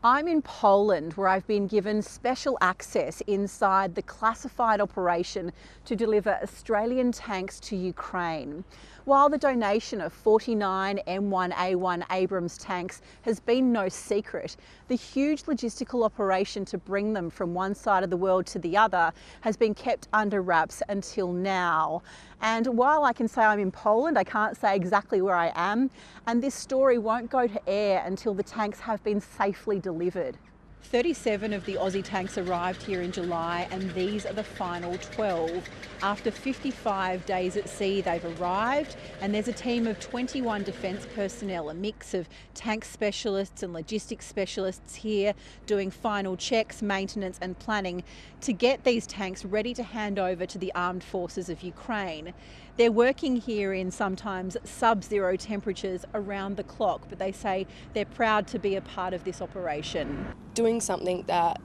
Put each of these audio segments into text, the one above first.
I'm in Poland, where I've been given special access inside the classified operation to deliver Australian tanks to Ukraine. While the donation of 49 M1A1 Abrams tanks has been no secret, the huge logistical operation to bring them from one side of the world to the other has been kept under wraps until now. And while I can say I'm in Poland, I can't say exactly where I am, and this story won't go to air until the tanks have been safely delivered. 37 of the Aussie tanks arrived here in July, and these are the final 12. After 55 days at sea, they've arrived, and there's a team of 21 defence personnel, a mix of tank specialists and logistics specialists here doing final checks, maintenance and planning to get these tanks ready to hand over to the armed forces of Ukraine. They're working here in sometimes sub-zero temperatures around the clock, but they say they're proud to be a part of this operation. Doing something that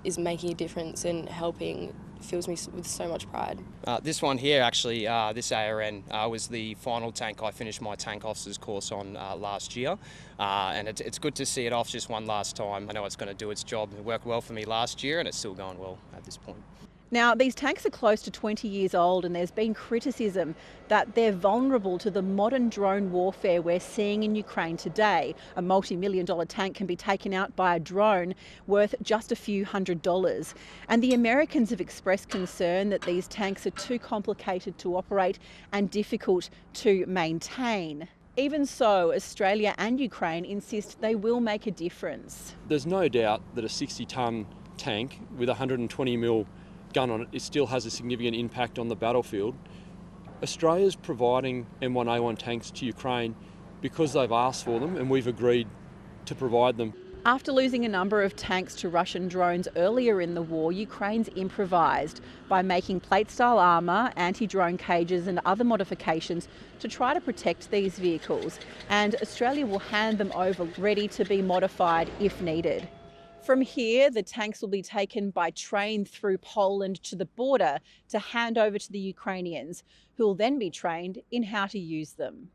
is making a difference and helping fills me with so much pride. This one here, actually, this ARN was the final tank I finished my tank officer's course on last year, and it's good to see it off just one last time. I know it's going to do its job. It worked well for me last year, and it's still going well at this point. Now, these tanks are close to 20 years old, and there's been criticism that they're vulnerable to the modern drone warfare we're seeing in Ukraine today. A multi-million-dollar tank can be taken out by a drone worth just a few $100s. And the Americans have expressed concern that these tanks are too complicated to operate and difficult to maintain. Even so, Australia and Ukraine insist they will make a difference. There's no doubt that a 60-tonne tank with a 120mm gun on it still has a significant impact on the battlefield. Australia's providing M1A1 tanks to Ukraine because they've asked for them, and we've agreed to provide them. After losing a number of tanks to Russian drones earlier in the war, Ukraine's improvised by making plate-style armour, anti-drone cages and other modifications to try to protect these vehicles. And Australia will hand them over ready to be modified if needed. From here, the tanks will be taken by train through Poland to the border to hand over to the Ukrainians, who will then be trained in how to use them.